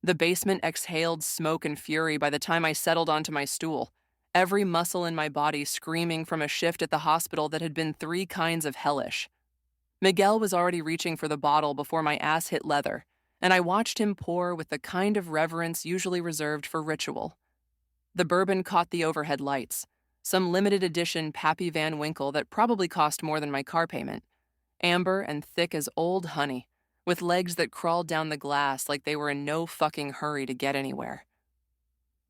The basement exhaled smoke and fury by the time I settled onto my stool, every muscle in my body screaming from a shift at the hospital that had been 3 kinds of hellish. Miguel was already reaching for the bottle before my ass hit leather, and I watched him pour with the kind of reverence usually reserved for ritual. The bourbon caught the overhead lights, some limited edition Pappy Van Winkle that probably cost more than my car payment, amber and thick as old honey, with legs that crawled down the glass like they were in no fucking hurry to get anywhere.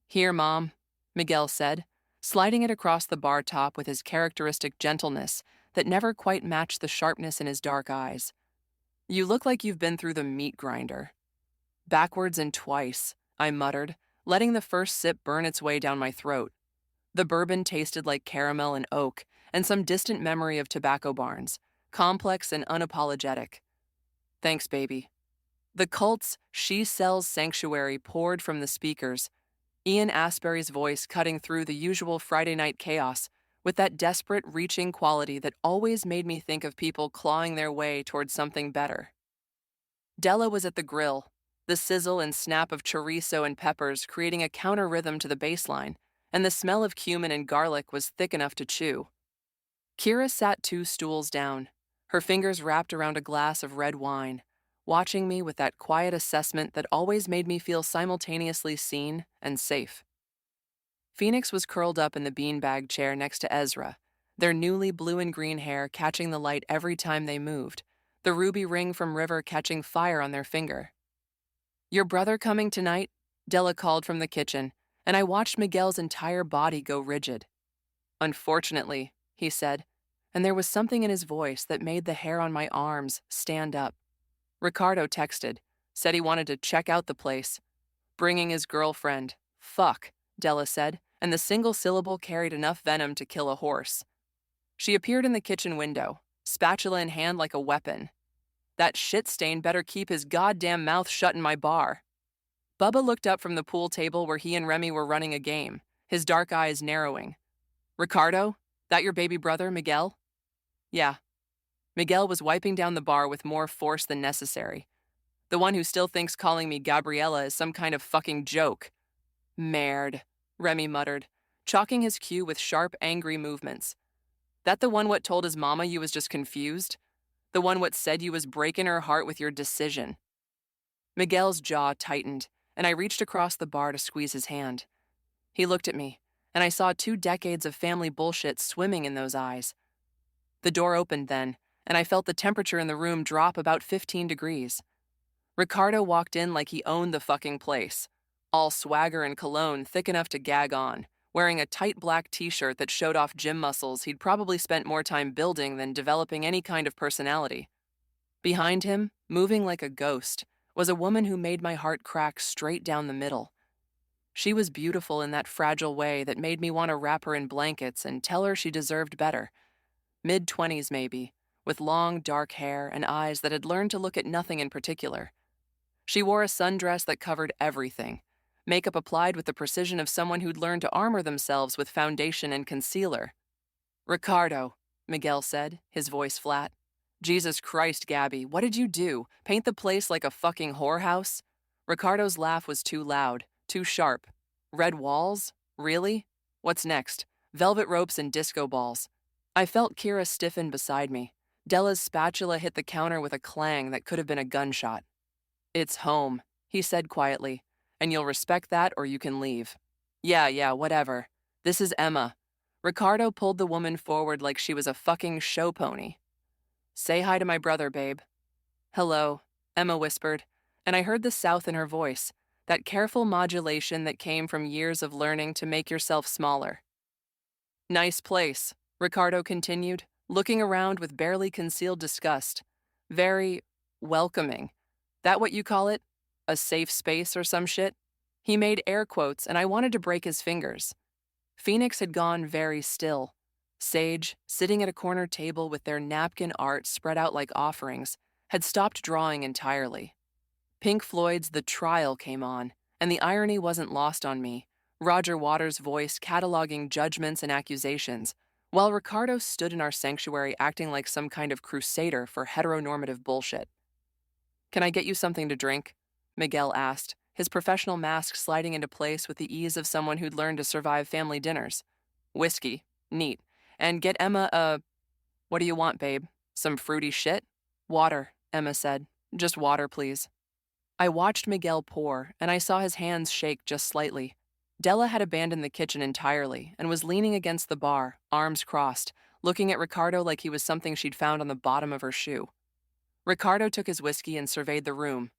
"Here, Mom," Miguel said, sliding it across the bar top with his characteristic gentleness that never quite matched the sharpness in his dark eyes. "You look like you've been through the meat grinder." "Backwards and twice," I muttered, letting the first sip burn its way down my throat. The bourbon tasted like caramel and oak and some distant memory of tobacco barns, complex and unapologetic. "Thanks, baby." The cult's She Sells Sanctuary poured from the speakers, Ian Asbury's voice cutting through the usual Friday night chaos with that desperate, reaching quality that always made me think of people clawing their way towards something better. Della was at the grill, the sizzle and snap of chorizo and peppers creating a counter rhythm to the bass line, and the smell of cumin and garlic was thick enough to chew. Kira sat 2 stools down, her fingers wrapped around a glass of red wine, watching me with that quiet assessment that always made me feel simultaneously seen and safe. Phoenix was curled up in the beanbag chair next to Ezra, their newly blue and green hair catching the light every time they moved, the ruby ring from River catching fire on their finger. "Your brother coming tonight?" Della called from the kitchen, and I watched Miguel's entire body go rigid. "Unfortunately," he said, and there was something in his voice that made the hair on my arms stand up. "Ricardo texted, said he wanted to check out the place. Bringing his girlfriend. Fuck," Della said, and the single syllable carried enough venom to kill a horse. She appeared in the kitchen window, spatula in hand like a weapon. "That shit stain better keep his goddamn mouth shut in my bar." Bubba looked up from the pool table where he and Remy were running a game, his dark eyes narrowing. "Ricardo? That your baby brother, Miguel?" "Yeah." Miguel was wiping down the bar with more force than necessary. "The one who still thinks calling me Gabriella is some kind of fucking joke." "Merde," Remy muttered, chalking his cue with sharp, angry movements. "That the one what told his mama you was just confused? The one what said you was breaking her heart with your decision?" Miguel's jaw tightened, and I reached across the bar to squeeze his hand. He looked at me, and I saw 2 decades of family bullshit swimming in those eyes. The door opened then, and I felt the temperature in the room drop about 15 degrees. Ricardo walked in like he owned the fucking place, all swagger and cologne thick enough to gag on, wearing a tight black t-shirt that showed off gym muscles he'd probably spent more time building than developing any kind of personality. Behind him, moving like a ghost, was a woman who made my heart crack straight down the middle. She was beautiful in that fragile way that made me want to wrap her in blankets and tell her she deserved better. Mid-20s maybe, with long, dark hair and eyes that had learned to look at nothing in particular. She wore a sundress that covered everything, makeup applied with the precision of someone who'd learned to armor themselves with foundation and concealer. "Ricardo," Miguel said, his voice flat. "Jesus Christ, Gabby, what did you do? Paint the place like a fucking whorehouse?" Ricardo's laugh was too loud, too sharp. "Red walls? Really? What's next? Velvet ropes and disco balls." I felt Kira stiffen beside me. Della's spatula hit the counter with a clang that could have been a gunshot. "It's home," he said quietly, "and you'll respect that or you can leave." Yeah, whatever. This is Emma." Ricardo pulled the woman forward like she was a fucking show pony. "Say hi to my brother, babe." "Hello," Emma whispered, and I heard the South in her voice, that careful modulation that came from years of learning to make yourself smaller. "Nice place," Ricardo continued, looking around with barely concealed disgust. "Very welcoming. That what you call it? A safe space or some shit?" He made air quotes, and I wanted to break his fingers. Phoenix had gone very still. Sage, sitting at a corner table with their napkin art spread out like offerings, had stopped drawing entirely. Pink Floyd's The Trial came on, and the irony wasn't lost on me, Roger Waters' voice cataloging judgments and accusations, while Ricardo stood in our sanctuary acting like some kind of crusader for heteronormative bullshit. "Can I get you something to drink?" Miguel asked, his professional mask sliding into place with the ease of someone who'd learned to survive family dinners. Whiskey. Neat. And get Emma a... What do you want, babe? Some fruity shit? Water, Emma said. Just water, please. I watched Miguel pour, and I saw his hands shake just slightly. Della had abandoned the kitchen entirely and was leaning against the bar, arms crossed, looking at Ricardo like he was something she'd found on the bottom of her shoe. Ricardo took his whiskey and surveyed the room.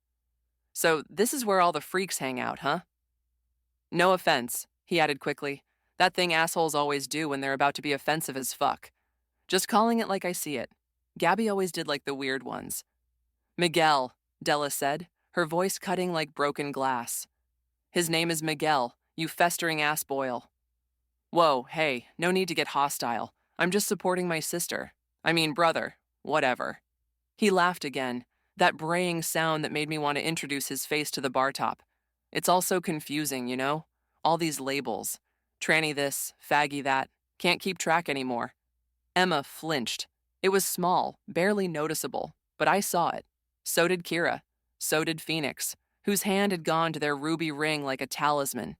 So this is where all the freaks hang out, huh? No offense, he added quickly. That thing assholes always do when they're about to be offensive as fuck. Just calling it like I see it. Gabby always did like the weird ones. Miguel, Della said, her voice cutting like broken glass. His name is Miguel, you festering ass boil. Whoa, hey, no need to get hostile. I'm just supporting my sister. I mean, brother, whatever. He laughed again, that braying sound that made me want to introduce his face to the bar top. It's all so confusing, you know? All these labels. Tranny this, faggy that. Can't keep track anymore. Emma flinched. It was small, barely noticeable, but I saw it. So did Kira. So did Phoenix, whose hand had gone to their ruby ring like a talisman.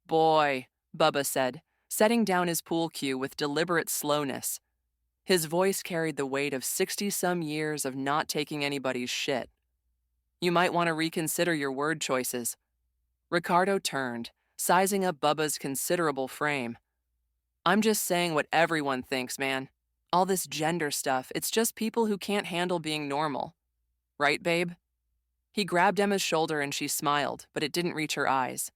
Boy, Bubba said, setting down his pool cue with deliberate slowness. His voice carried the weight of 60-some years of not taking anybody's shit. You might want to reconsider your word choices. Ricardo turned, sizing up Bubba's considerable frame. I'm just saying what everyone thinks, man. All this gender stuff, it's just people who can't handle being normal. Right, babe? He grabbed Emma's shoulder and she smiled, but it didn't reach her eyes.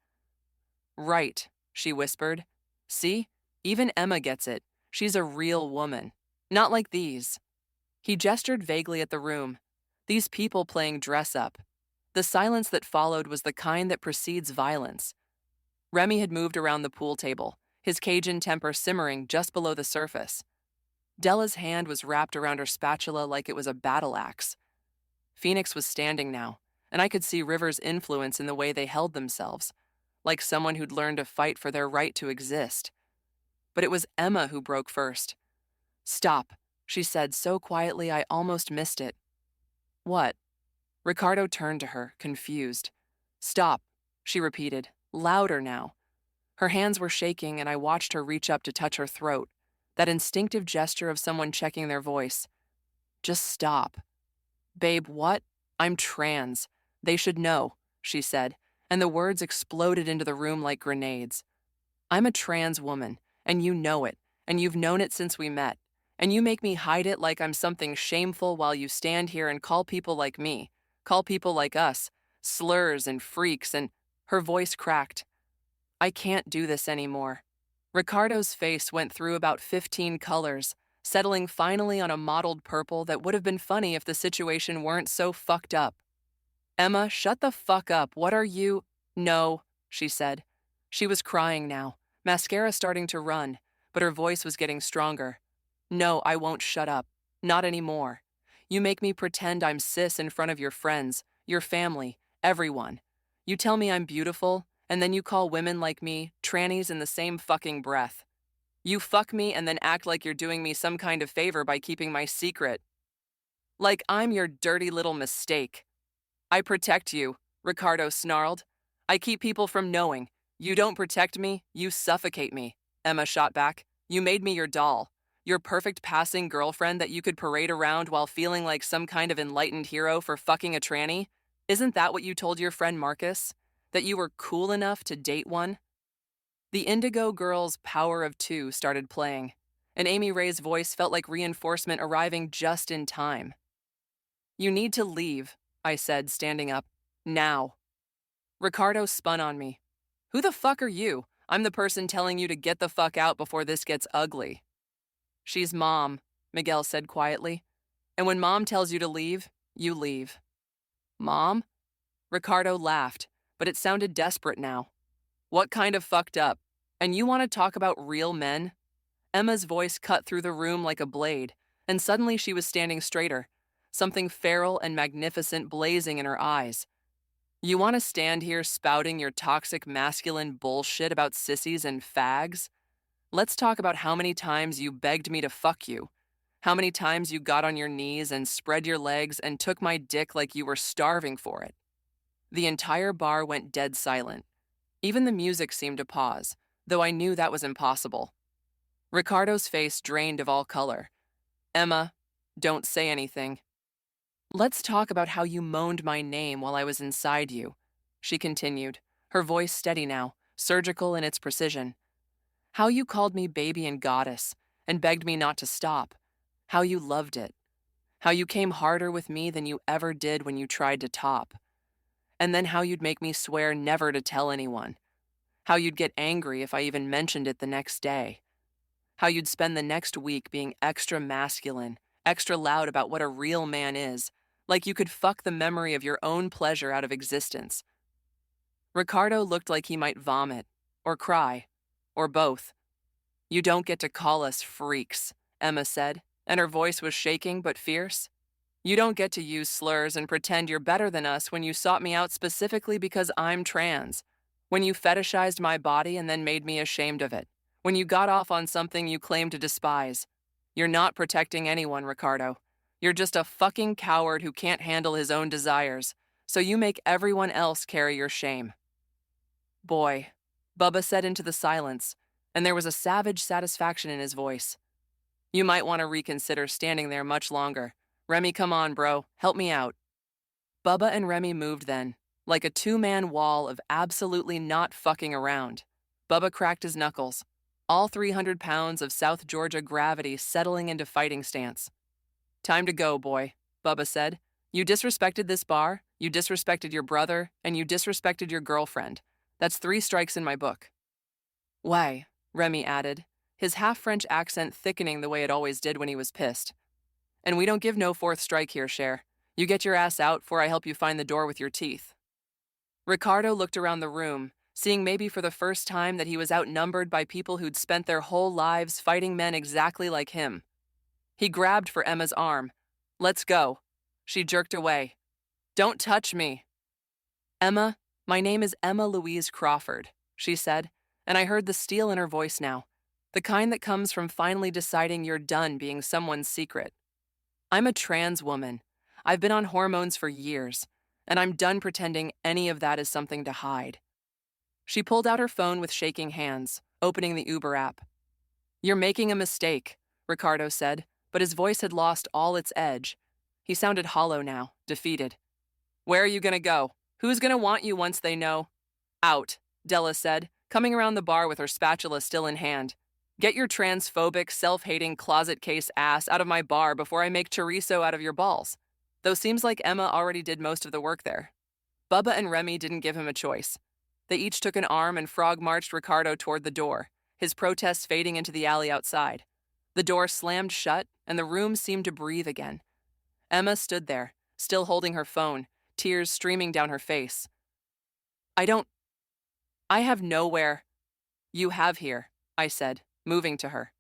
Right, she whispered. See? Even Emma gets it. She's a real woman. Not like these. He gestured vaguely at the room. These people playing dress-up. The silence that followed was the kind that precedes violence. Remy had moved around the pool table, his Cajun temper simmering just below the surface. Della's hand was wrapped around her spatula like it was a battle axe. Phoenix was standing now, and I could see River's influence in the way they held themselves, like someone who'd learned to fight for their right to exist. But it was Emma who broke first. Stop, she said so quietly I almost missed it. What? Ricardo turned to her, confused. Stop, she repeated, louder now. Her hands were shaking and I watched her reach up to touch her throat, that instinctive gesture of someone checking their voice. Just stop. Babe, what? I'm trans. They should know, she said, and the words exploded into the room like grenades. I'm a trans woman, and you know it, and you've known it since we met, and you make me hide it like I'm something shameful while you stand here and call people like me, call people like us, slurs and freaks, and her voice cracked. I can't do this anymore. Ricardo's face went through about 15 colors, settling finally on a mottled purple that would have been funny if the situation weren't so fucked up. Emma, shut the fuck up. What are you? No, she said. She was crying now, mascara starting to run, but her voice was getting stronger. No, I won't shut up. Not anymore. You make me pretend I'm cis in front of your friends, your family, everyone. You tell me I'm beautiful, and then you call women like me trannies in the same fucking breath. You fuck me and then act like you're doing me some kind of favor by keeping my secret. Like I'm your dirty little mistake. I protect you, Ricardo snarled. I keep people from knowing. You don't protect me, you suffocate me, Emma shot back. You made me your doll. Your perfect passing girlfriend that you could parade around while feeling like some kind of enlightened hero for fucking a tranny? Isn't that what you told your friend Marcus? That you were cool enough to date one? The Indigo Girls' Power of Two started playing, and Amy Ray's voice felt like reinforcement arriving just in time. You need to leave, I said, standing up. Now. Ricardo spun on me. Who the fuck are you? I'm the person telling you to get the fuck out before this gets ugly. She's Mom, Miguel said quietly. And when Mom tells you to leave, you leave. Mom? Ricardo laughed, but it sounded desperate now. What kind of fucked up? And you want to talk about real men? Emma's voice cut through the room like a blade, and suddenly she was standing straighter, something feral and magnificent blazing in her eyes. You want to stand here spouting your toxic masculine bullshit about sissies and fags? Let's talk about how many times you begged me to fuck you, how many times you got on your knees and spread your legs and took my dick like you were starving for it. The entire bar went dead silent. Even the music seemed to pause, though I knew that was impossible. Ricardo's face drained of all color. Emma, don't say anything. Let's talk about how you moaned my name while I was inside you, she continued, her voice steady now, surgical in its precision. How you called me baby and goddess, and begged me not to stop. How you loved it. How you came harder with me than you ever did when you tried to top. And then how you'd make me swear never to tell anyone. How you'd get angry if I even mentioned it the next day. How you'd spend the next week being extra masculine, extra loud about what a real man is, like you could fuck the memory of your own pleasure out of existence. Ricardo looked like he might vomit, or cry, or both. You don't get to call us freaks, Emma said, and her voice was shaking but fierce. You don't get to use slurs and pretend you're better than us when you sought me out specifically because I'm trans, when you fetishized my body and then made me ashamed of it, when you got off on something you claim to despise. You're not protecting anyone, Ricardo. You're just a fucking coward who can't handle his own desires, so you make everyone else carry your shame. Boy, Bubba said into the silence, and there was a savage satisfaction in his voice. You might want to reconsider standing there much longer. Remy, come on, bro. Help me out. Bubba and Remy moved then, like a two-man wall of absolutely not fucking around. Bubba cracked his knuckles, all 300 pounds of South Georgia gravity settling into fighting stance. Time to go, boy, Bubba said. You disrespected this bar, you disrespected your brother, and you disrespected your girlfriend. That's 3 strikes in my book. Why, Remy added, his half-French accent thickening the way it always did when he was pissed. And we don't give no 4th strike here, Cher. You get your ass out before I help you find the door with your teeth. Ricardo looked around the room, seeing maybe for the first time that he was outnumbered by people who'd spent their whole lives fighting men exactly like him. He grabbed for Emma's arm. Let's go. She jerked away. Don't touch me. Emma, my name is Emma Louise Crawford, she said, and I heard the steel in her voice now, the kind that comes from finally deciding you're done being someone's secret. I'm a trans woman. I've been on hormones for years, and I'm done pretending any of that is something to hide. She pulled out her phone with shaking hands, opening the Uber app. You're making a mistake, Ricardo said, but his voice had lost all its edge. He sounded hollow now, defeated. Where are you going to go? Who's going to want you once they know? Out, Della said, coming around the bar with her spatula still in hand. Get your transphobic, self-hating, closet case ass out of my bar before I make chorizo out of your balls. Though seems like Emma already did most of the work there. Bubba and Remy didn't give him a choice. They each took an arm and frog-marched Ricardo toward the door, his protests fading into the alley outside. The door slammed shut, and the room seemed to breathe again. Emma stood there, still holding her phone, tears streaming down her face. I have nowhere. You have here, I said, moving to her.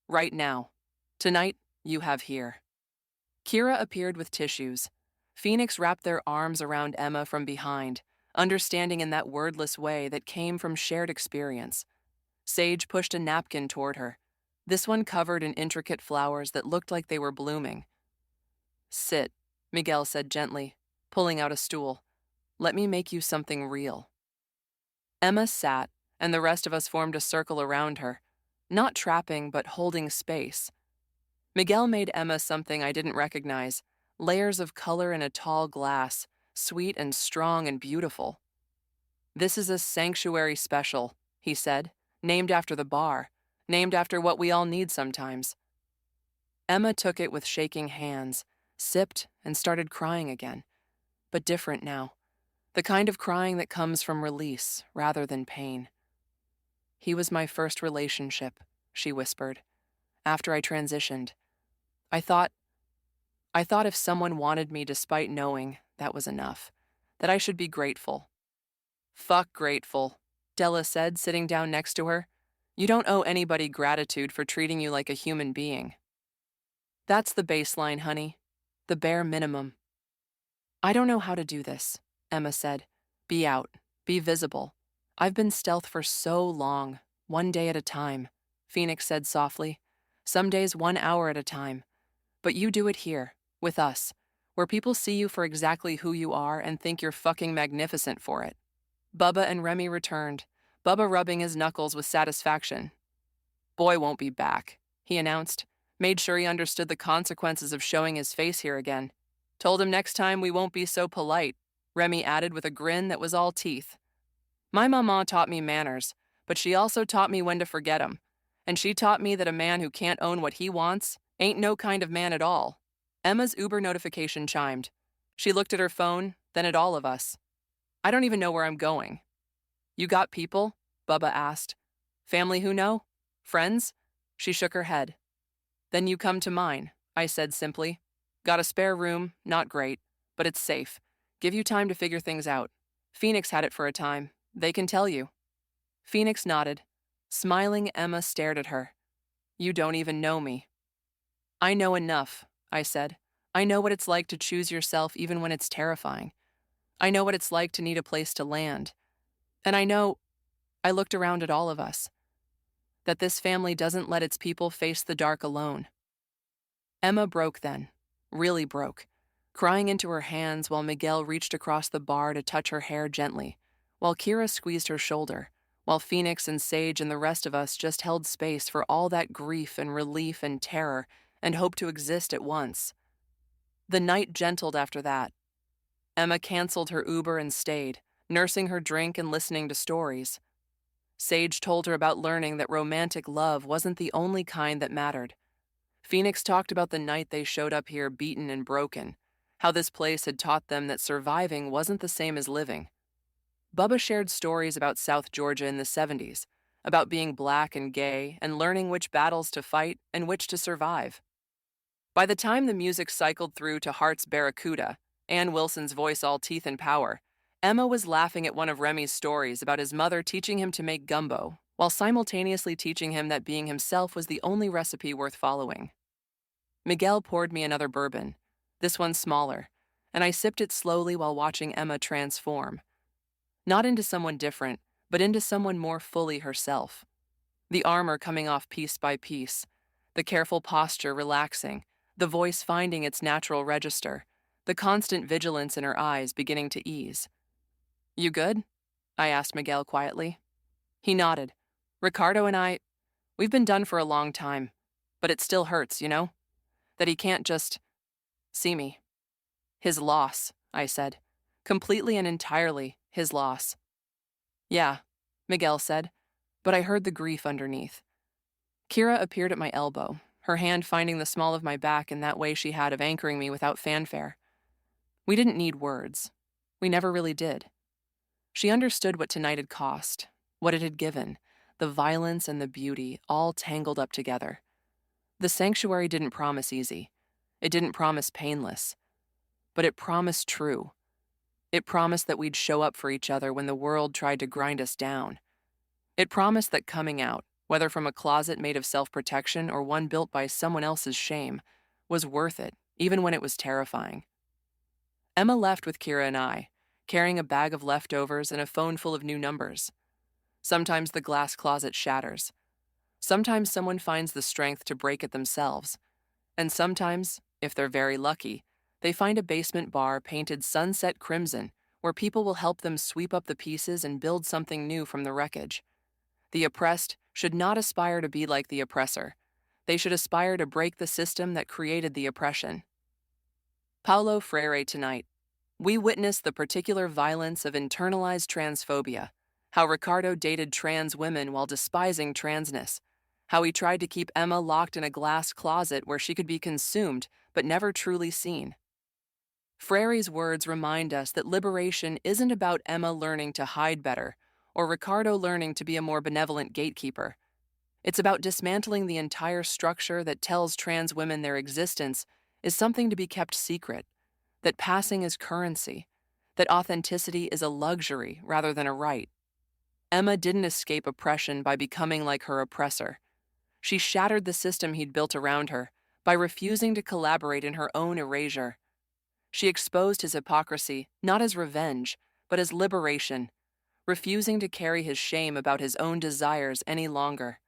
Right now. Tonight, you have here. Kira appeared with tissues. Phoenix wrapped their arms around Emma from behind, understanding in that wordless way that came from shared experience. Sage pushed a napkin toward her, this one covered in intricate flowers that looked like they were blooming. Sit, Miguel said gently, pulling out a stool. Let me make you something real. Emma sat, and the rest of us formed a circle around her, not trapping but holding space. Miguel made Emma something I didn't recognize, layers of color in a tall glass, sweet and strong and beautiful. This is a sanctuary special, he said, named after the bar, named after what we all need sometimes. Emma took it with shaking hands, sipped, and started crying again, but different now, the kind of crying that comes from release rather than pain. He was my first relationship, she whispered, after I transitioned. I thought if someone wanted me despite knowing, that was enough, that I should be grateful. Fuck grateful, Della said, sitting down next to her. You don't owe anybody gratitude for treating you like a human being. That's the baseline, honey. The bare minimum. I don't know how to do this, Emma said. Be out. Be visible. I've been stealth for so long, 1 day at a time, Phoenix said softly. Some days 1 hour at a time. But you do it here, with us, where people see you for exactly who you are and think you're fucking magnificent for it. Bubba and Remy returned, Bubba rubbing his knuckles with satisfaction. Boy won't be back, he announced, made sure he understood the consequences of showing his face here again. Told him next time we won't be so polite, Remy added with a grin that was all teeth. My mama taught me manners, but she also taught me when to forget 'em. And she taught me that a man who can't own what he wants ain't no kind of man at all. Emma's Uber notification chimed. She looked at her phone, then at all of us. I don't even know where I'm going. You got people? Bubba asked. Family who know? Friends? She shook her head. Then you come to mine, I said simply. Got a spare room, not great, but it's safe. Give you time to figure things out. Phoenix had it for a time. They can tell you. Phoenix nodded. Smiling, Emma stared at her. You don't even know me. I know enough, I said. I know what it's like to choose yourself even when it's terrifying. I know what it's like to need a place to land. And I know, I looked around at all of us, that this family doesn't let its people face the dark alone. Emma broke then, really broke, crying into her hands while Miguel reached across the bar to touch her hair gently, while Kira squeezed her shoulder, while Phoenix and Sage and the rest of us just held space for all that grief and relief and terror and hope to exist at once. The night gentled after that. Emma canceled her Uber and stayed, nursing her drink and listening to stories. Sage told her about learning that romantic love wasn't the only kind that mattered. Phoenix talked about the night they showed up here beaten and broken, how this place had taught them that surviving wasn't the same as living. Bubba shared stories about South Georgia in the 70s, about being black and gay and learning which battles to fight and which to survive. By the time the music cycled through to Heart's Barracuda, Ann Wilson's voice all teeth and power, Emma was laughing at one of Remy's stories about his mother teaching him to make gumbo, while simultaneously teaching him that being himself was the only recipe worth following. Miguel poured me another bourbon, this one smaller, and I sipped it slowly while watching Emma transform. Not into someone different, but into someone more fully herself. The armor coming off piece by piece, the careful posture relaxing, the voice finding its natural register, the constant vigilance in her eyes beginning to ease. You good? I asked Miguel quietly. He nodded. Ricardo and I, we've been done for a long time, but it still hurts, you know? That he can't just see me. His loss, I said. Completely and entirely his loss. Yeah, Miguel said, but I heard the grief underneath. Kira appeared at my elbow, her hand finding the small of my back in that way she had of anchoring me without fanfare. We didn't need words. We never really did. She understood what tonight had cost, what it had given, the violence and the beauty all tangled up together. The sanctuary didn't promise easy. It didn't promise painless. But it promised true. It promised that we'd show up for each other when the world tried to grind us down. It promised that coming out, whether from a closet made of self-protection or one built by someone else's shame, was worth it, even when it was terrifying. Emma left with Kira and I, carrying a bag of leftovers and a phone full of new numbers. Sometimes the glass closet shatters. Sometimes someone finds the strength to break it themselves. And sometimes, if they're very lucky, they find a basement bar painted sunset crimson where people will help them sweep up the pieces and build something new from the wreckage. The oppressed should not aspire to be like the oppressor. They should aspire to break the system that created the oppression. Paulo Freire tonight. We witnessed the particular violence of internalized transphobia, how Ricardo dated trans women while despising transness, how he tried to keep Emma locked in a glass closet where she could be consumed but never truly seen. Freire's words remind us that liberation isn't about Emma learning to hide better or Ricardo learning to be a more benevolent gatekeeper. It's about dismantling the entire structure that tells trans women their existence is something to be kept secret, that passing is currency, that authenticity is a luxury rather than a right. Emma didn't escape oppression by becoming like her oppressor. She shattered the system he'd built around her by refusing to collaborate in her own erasure. She exposed his hypocrisy not as revenge, but as liberation, refusing to carry his shame about his own desires any longer.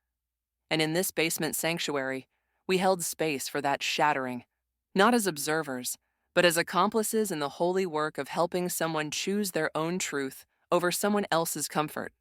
And in this basement sanctuary, we held space for that shattering, not as observers, but as accomplices in the holy work of helping someone choose their own truth over someone else's comfort.